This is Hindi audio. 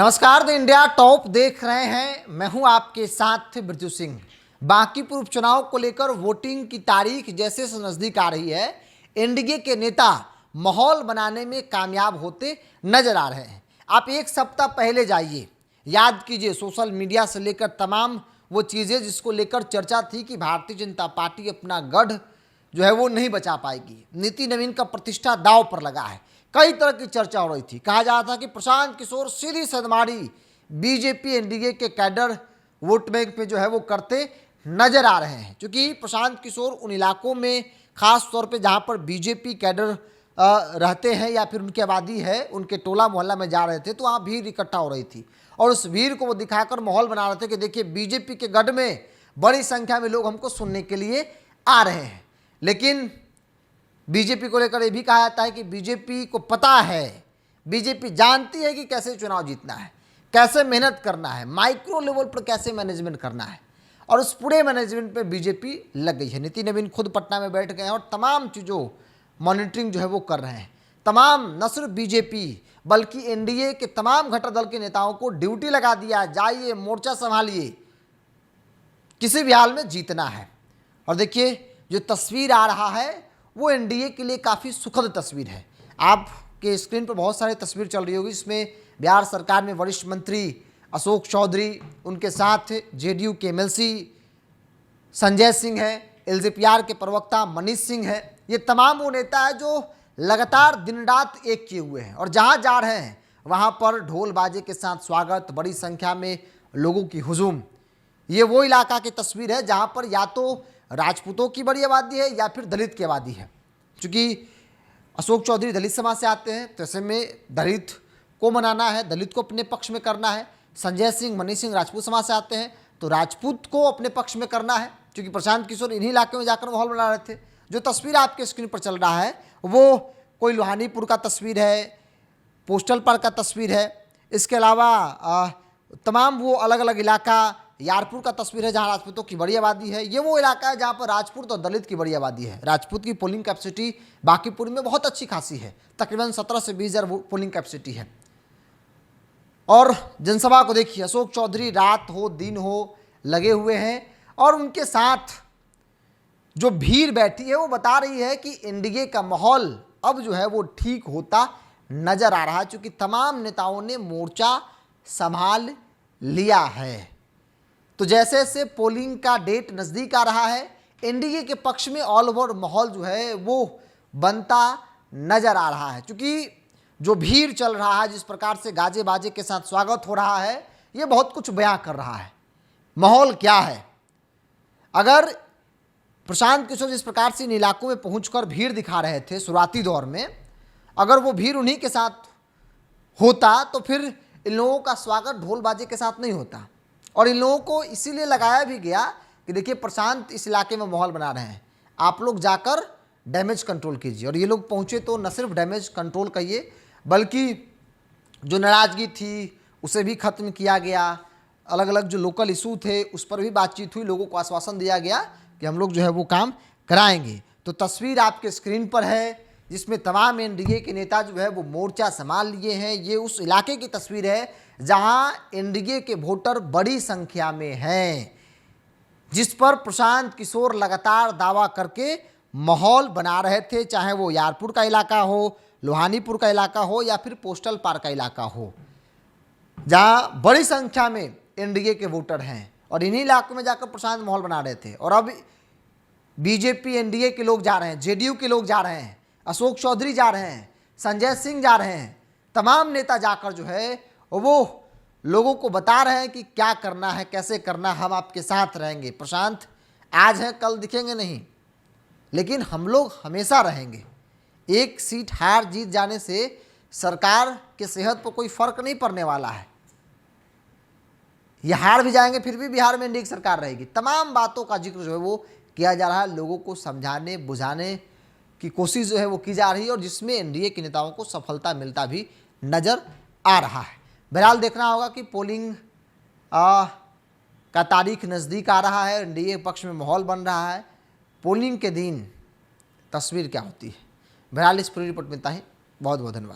नमस्कार, द इंडिया टॉप देख रहे हैं। मैं हूं आपके साथ मृत्यु सिंह। बांकीपुर उपचुनाव को लेकर वोटिंग की तारीख जैसे से नजदीक आ रही है, एनडीए के नेता माहौल बनाने में कामयाब होते नजर आ रहे हैं। आप एक सप्ताह पहले जाइए, याद कीजिए, सोशल मीडिया से लेकर तमाम वो चीज़ें जिसको लेकर चर्चा थी कि भारतीय जनता पार्टी अपना गढ़ जो है वो नहीं बचा पाएगी। नीति नवीन का प्रतिष्ठा दांव पर लगा है। कई तरह की चर्चा हो रही थी। कहा जा रहा था कि प्रशांत किशोर सीधी सदमारी बीजेपी एनडीए के कैडर वोट बैंक में जो है वो करते नजर आ रहे हैं, क्योंकि प्रशांत किशोर उन इलाकों में खास तौर पे जहां पर बीजेपी कैडर रहते हैं या फिर उनकी आबादी है, उनके टोला मोहल्ला में जा रहे थे तो वहाँ भीड़ इकट्ठा हो रही थी और उस भीड़ को वो दिखाकर माहौल बना रहे थे कि देखिए बीजेपी के गढ़ में बड़ी संख्या में लोग हमको सुनने के लिए आ रहे हैं। लेकिन बीजेपी को लेकर यह भी कहा जाता है कि बीजेपी को पता है, बीजेपी जानती है कि कैसे चुनाव जीतना है, कैसे मेहनत करना है, माइक्रो लेवल पर कैसे मैनेजमेंट करना है, और उस पूरे मैनेजमेंट पे बीजेपी लग गई है। नीति नवीन खुद पटना में बैठ गए हैं और तमाम चीज़ों मॉनिटरिंग जो है वो कर रहे हैं। तमाम न सिर्फ बीजेपी बल्कि एनडीए के तमाम घटक दल के नेताओं को ड्यूटी लगा दिया, जाइए मोर्चा संभालिए, किसी भी हाल में जीतना है। और देखिए जो तस्वीर आ रहा है वो एनडीए के लिए काफ़ी सुखद तस्वीर है। आपके स्क्रीन पर बहुत सारी तस्वीर चल रही होगी, इसमें बिहार सरकार में वरिष्ठ मंत्री अशोक चौधरी, उनके साथ जेडीयू के एमएलसी संजय सिंह है, एलजेपीआर के प्रवक्ता मनीष सिंह है। ये तमाम वो नेता है जो लगातार दिन रात एक किए हुए हैं और जहाँ जा रहे हैं वहाँ पर ढोल बाजे के साथ स्वागत, बड़ी संख्या में लोगों की हुजूम। ये वो इलाका की तस्वीर है जहाँ पर या तो राजपूतों की बड़ी आबादी है या फिर दलित की आबादी है। चूँकि अशोक चौधरी दलित समाज से आते हैं तो ऐसे में दलित को मनाना है, दलित को अपने पक्ष में करना है। संजय सिंह, मनीष सिंह राजपूत समाज से आते हैं तो राजपूत को अपने पक्ष में करना है, क्योंकि प्रशांत किशोर इन्हीं इलाके में जाकर माहौल बना रहे थे। जो तस्वीर आपके स्क्रीन पर चल रहा है वो कोई लोहानीपुर का तस्वीर है, पोस्टल पार्क का तस्वीर है। इसके अलावा तमाम वो अलग अलग इलाका, यारपुर का तस्वीर है जहां राजपूतों की बड़ी आबादी है। ये वो इलाका है जहां पर राजपूत और दलित की बड़ी आबादी है। राजपूत की पोलिंग कैपेसिटी बांकीपुर में बहुत अच्छी खासी है, तकरीबन 17 से 20 हज़ार पोलिंग कैपेसिटी है। और जनसभा को देखिए, अशोक चौधरी रात हो दिन हो लगे हुए हैं और उनके साथ जो भीड़ बैठी है वो बता रही है कि एनडीए का माहौल अब जो है वो ठीक होता नजर आ रहा है, क्योंकि तमाम नेताओं ने मोर्चा संभाल लिया है। तो जैसे जैसे पोलिंग का डेट नज़दीक आ रहा है, एनडीए के पक्ष में ऑल ओवर माहौल जो है वो बनता नजर आ रहा है। क्योंकि जो भीड़ चल रहा है, जिस प्रकार से गाजे बाजे के साथ स्वागत हो रहा है, ये बहुत कुछ बयां कर रहा है। माहौल क्या है? अगर प्रशांत किशोर जिस प्रकार से इन इलाकों में पहुंचकर भीड़ दिखा रहे थे शुरुआती दौर में, अगर वो भीड़ उन्हीं के साथ होता तो फिर इन लोगों का स्वागत ढोल बाजे के साथ नहीं होता। और इन लोगों को इसीलिए लगाया भी गया कि देखिए प्रशांत इस इलाके में माहौल बना रहे हैं, आप लोग जाकर डैमेज कंट्रोल कीजिए। और ये लोग पहुंचे तो न सिर्फ डैमेज कंट्रोल करिए बल्कि जो नाराज़गी थी उसे भी ख़त्म किया गया। अलग अलग जो लोकल इशू थे उस पर भी बातचीत हुई, लोगों को आश्वासन दिया गया कि हम लोग जो है वो काम कराएंगे। तो तस्वीर आपके स्क्रीन पर है जिसमें तमाम एनडीए के नेता जो है वो मोर्चा संभाल लिए हैं। ये उस इलाके की तस्वीर है जहां एनडीए के वोटर बड़ी संख्या में हैं, जिस पर प्रशांत किशोर लगातार दावा करके माहौल बना रहे थे, चाहे वो यारपुर का इलाका हो, लोहानीपुर का इलाका हो या फिर पोस्टल पार्क का इलाका हो, जहां बड़ी संख्या में एनडीए के वोटर हैं। और इन्हीं इलाकों में जाकर प्रशांत माहौल बना रहे थे। और अब बीजेपी एनडीए के लोग जा रहे हैं, जेडीयू के लोग जा रहे हैं, अशोक चौधरी जा रहे हैं, संजय सिंह जा रहे हैं, तमाम नेता जाकर जो है वो लोगों को बता रहे हैं कि क्या करना है, कैसे करना, हम आपके साथ रहेंगे। प्रशांत आज हैं कल दिखेंगे नहीं, लेकिन हम लोग हमेशा रहेंगे। एक सीट हार जीत जाने से सरकार के सेहत पर कोई फर्क नहीं पड़ने वाला है। ये हार भी जाएंगे फिर भी बिहार में एनडीए की सरकार रहेगी। तमाम बातों का जिक्र जो है वो किया जा रहा है, लोगों को समझाने बुझाने की कोशिश जो है वो की जा रही है और जिसमें एनडीए के नेताओं को सफलता मिलता भी नजर आ रहा है। बहरहाल देखना होगा कि पोलिंग का तारीख नज़दीक आ रहा है, एनडीए पक्ष में माहौल बन रहा है। पोलिंग के दिन तस्वीर क्या होती है? बहरहाल इस पूरी रिपोर्ट में इतना ही। बहुत बहुत धन्यवाद।